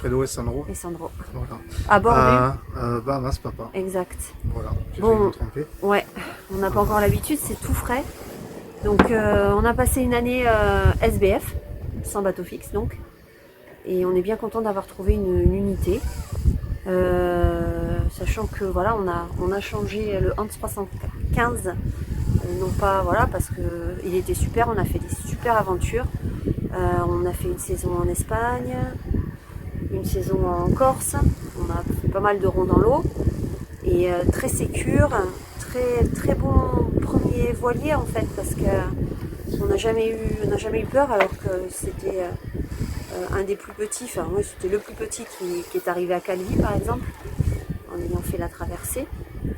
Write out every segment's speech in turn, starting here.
Fredo et Sandro. Voilà. À Bordeaux. Bahamas papa. Exact. Voilà, j'ai Bon, failli me tromper. Ouais, on n'a pas encore l'habitude, c'est tout frais. Donc on a passé une année SBF, sans bateau fixe donc. Et on est bien content d'avoir trouvé une unité. Sachant que voilà, on a changé le Hans 315. Non pas voilà parce que il était super, on a fait des super aventures. On a fait une saison en Espagne, une saison en Corse, on a fait pas mal de ronds dans l'eau et très sécure, très bon premier voilier en fait parce que on n'a jamais eu peur alors que c'était un des plus petits, enfin oui c'était le plus petit qui est arrivé à Calvi par exemple en ayant fait la traversée.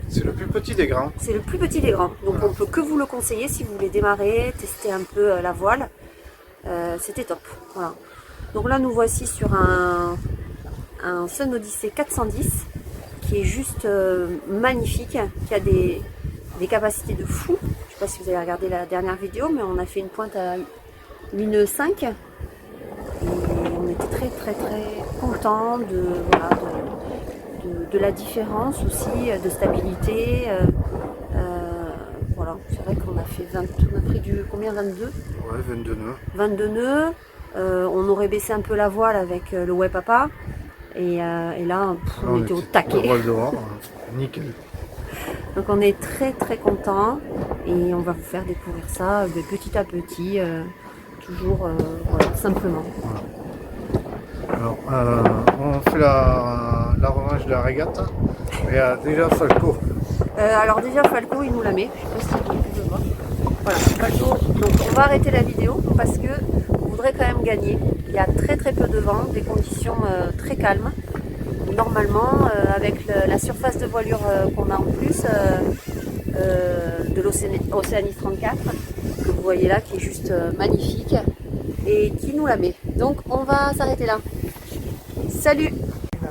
C'est le plus petit des grands. C'est le plus petit des grands, donc on peut que vous le conseiller si vous voulez démarrer, tester un peu la voile. C'était top. Voilà. Donc là nous voici sur un Sun Odyssey 410 qui est juste magnifique, qui a des capacités de fou. Je ne sais pas si vous avez regardé la dernière vidéo, mais on a fait une pointe à 1,5 et on était très contents de la différence aussi, de stabilité. Voilà, c'est vrai qu'on a fait on a pris du combien 22 Ouais, 22 nœuds. 22 nœuds. On aurait baissé un peu la voile avec le ouais papa. Et là, on était au taquet. La voile dehors, nickel. Donc on est très content et on va vous faire découvrir ça petit à petit, toujours voilà, simplement. Voilà. Alors, on fait la revanche de la régate. Et déjà Falco. Alors déjà Falco il nous la met, je sais pas si vous pouvez voir. Voilà, Falco, donc on va arrêter la vidéo parce que on voudrait quand même gagner. Il y a très peu de vent, des conditions très calmes. Normalement, avec la surface de voilure qu'on a en plus de l'Oceanis 34, que vous voyez là, qui est juste magnifique et qui nous la met. Donc on va s'arrêter là. Salut! Non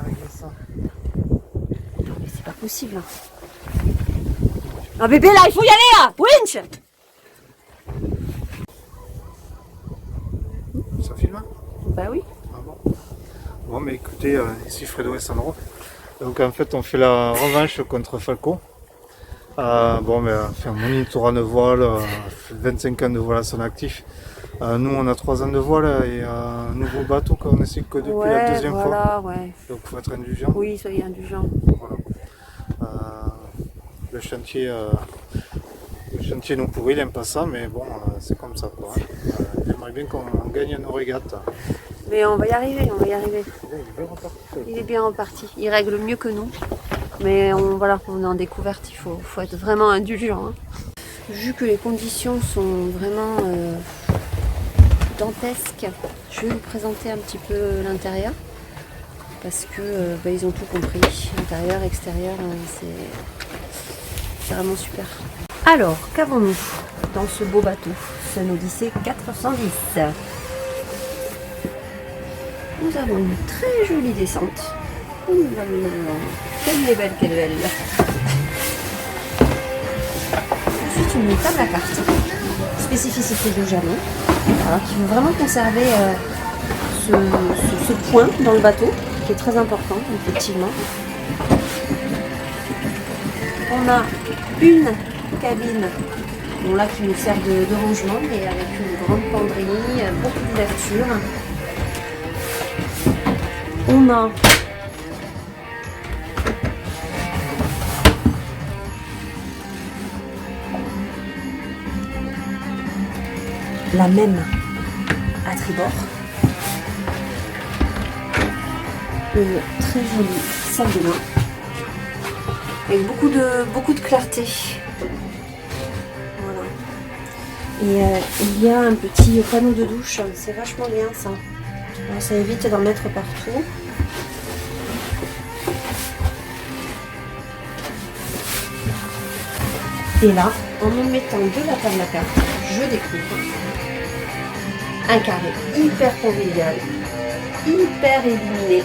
mais c'est pas possible. Ah bébé là, il faut y aller là! Winch! Ça filme? Bah oui. Ah bon. Bon mais écoutez, ici Fredo et Sandro. Donc en fait on fait la revanche contre Falco. Bon mais on monitor de voile, 25 ans de voile à son actif. Nous on a 3 ans de voile et un nouveau bateau qu'on essaie que depuis la deuxième fois. Ouais. Donc il faut être indulgent. Oui, soyez indulgents. Voilà. Le chantier nous pourrit, il n'aime pas ça, mais bon, c'est comme ça quoi. Il aimerait bien qu'on gagne nos régates. Mais on va y arriver, on va y arriver. Il est bien reparti. Il est bien reparti, il règle mieux que nous. Mais voilà, on est en découverte, il faut être vraiment indulgent. Hein. Vu que les conditions sont vraiment dantesques, je vais vous présenter un petit peu l'intérieur. Parce que ils ont tout compris. Intérieur, extérieur, c'est vraiment super. Alors, qu'avons-nous dans ce beau bateau, Sun Odyssey 410? Nous avons une très jolie descente. Quelle est belle, quelle est belle. Ensuite, une table à cartes. Spécificité de Janon. Alors, qui veut vraiment conserver ce point dans le bateau, qui est très important, effectivement. On a une cabine, bon là qui nous sert de rangement, mais avec une grande penderie, beaucoup d'ouverture. On a la même à tribord. Une très jolie salle de bain avec beaucoup de clarté. Voilà. Et il y a un petit panneau de douche, c'est vachement bien ça. Alors, ça évite d'en mettre partout. Et là, en me mettant de la table à cartes, je découvre un carré hyper convivial, hyper illuminé.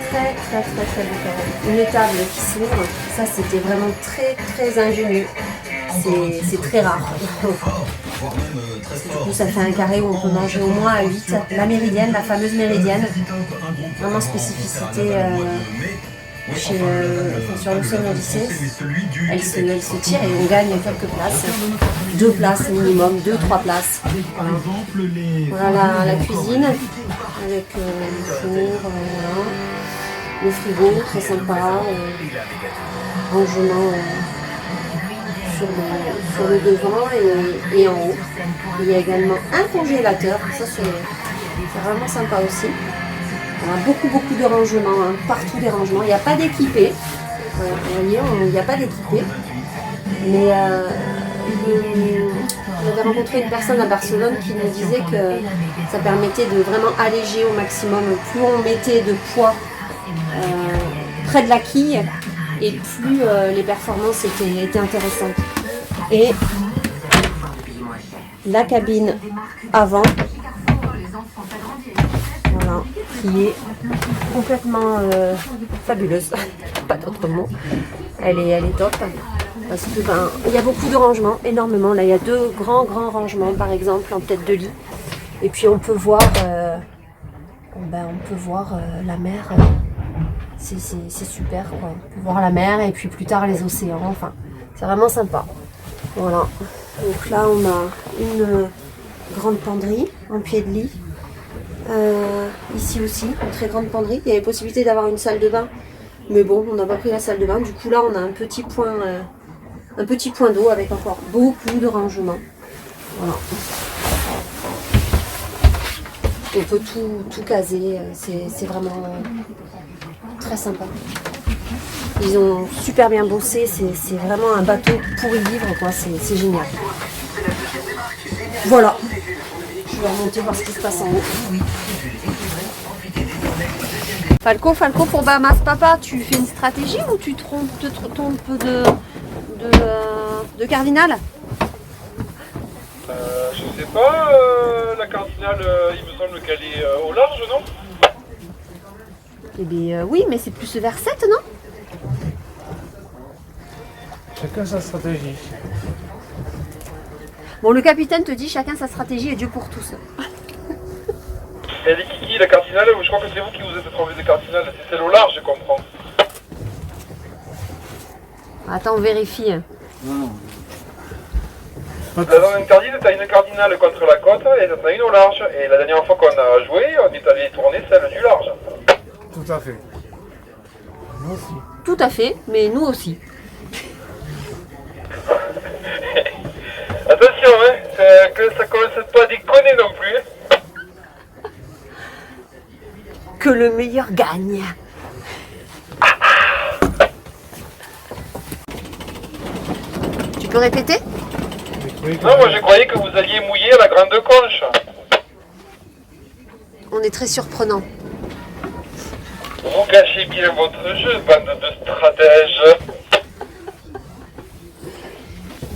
Très beau carré. Une table qui s'ouvre, ça c'était vraiment très ingénieux. C'est très rare. Du coup, ça fait un carré où on peut manger au moins à 8. La méridienne, la fameuse méridienne, vraiment spécificité sur le sol au lycée. Elle se tire et on gagne quelques places. 2 places minimum, 2-3 places. Voilà la cuisine avec le four, voilà. Le frigo, très sympa. Rangement sur le devant et en haut. Il y a également un congélateur, ça c'est vraiment sympa aussi. On a beaucoup de rangements, hein, partout des rangements. Il n'y a pas d'équipé. Vous voyez, il n'y a pas d'équipé. Mais on avait rencontré une personne à Barcelone qui nous disait que ça permettait de vraiment alléger au maximum. Plus on mettait de poids près de la quille, et plus les performances étaient intéressantes. Et la cabine avant, voilà, qui est complètement fabuleuse, pas d'autre mot. Elle est top parce que il y a beaucoup de rangements, énormément. Là, il y a 2 grands rangements, par exemple, en tête de lit. Et puis on peut voir, la mer. C'est super, quoi. On peut voir la mer et puis plus tard les océans. Enfin, c'est vraiment sympa. Voilà. Donc là, on a une grande penderie en pied de lit. Ici aussi, une très grande penderie. Il y avait possibilité d'avoir une salle de bain, mais bon, on n'a pas pris la salle de bain. Du coup, là, on a un petit point d'eau avec encore beaucoup de rangements. Voilà. On peut tout caser. C'est vraiment très sympa. Ils ont super bien bossé. C'est vraiment un bateau pour y vivre, quoi. C'est génial. Voilà. Je vais remonter voir ce qui se passe en haut. Falco, pour Bahamas Papa, tu fais une stratégie ou tu te trompes de cardinal? Je sais pas, la cardinale, il me semble qu'elle est au large, non? Eh bien oui, mais c'est plus vers 7, non? Chacun sa stratégie. Bon, le capitaine te dit chacun sa stratégie et Dieu pour tous. Elle est qui la cardinale? Je crois que c'est vous qui vous êtes trompé de cardinale, c'est celle au large, je comprends. Attends, on vérifie. Non. Dans une cardinale, t'as une cardinale contre la côte et t'en as une au large. Et la dernière fois qu'on a joué, on est allé tourner celle du large. Tout à fait. Nous aussi. Tout à fait, mais nous aussi. Attention, hein, que ça commence pas à déconner non plus. Que le meilleur gagne. Tu peux répéter? Non, moi je croyais que vous alliez mouiller à la grande conche. On est très surprenant. Vous cachez bien votre jeu, bande de stratèges.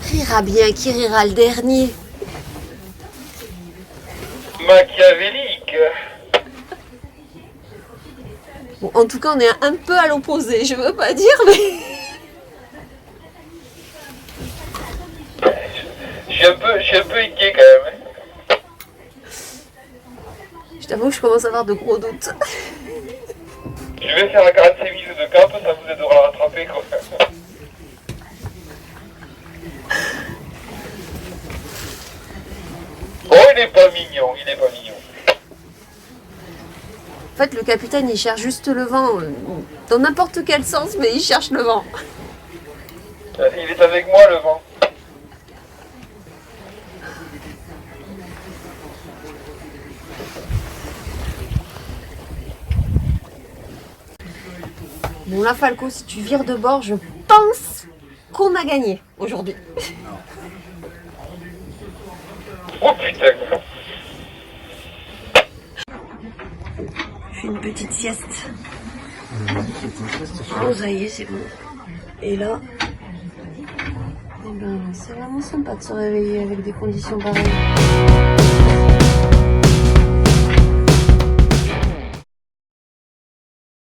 Rira bien qui rira le dernier. Machiavélique. Bon, en tout cas, on est un peu à l'opposé, je veux pas dire, mais... Je suis un peu inquiet quand même. Je t'avoue que je commence à avoir de gros doutes. Je vais faire la 45 minutes de cap, ça vous aidera à rattraper quand même. Oh, il est pas mignon, il est pas mignon. En fait, le capitaine, il cherche juste le vent, dans n'importe quel sens, mais il cherche le vent. Il est avec moi le vent. Bon là, Falco, si tu vires de bord, je pense qu'on a gagné aujourd'hui. Oh putain. Je fais une petite sieste. Oh, ça y est, c'est bon. Et là, eh ben, c'est vraiment sympa de se réveiller avec des conditions pareilles.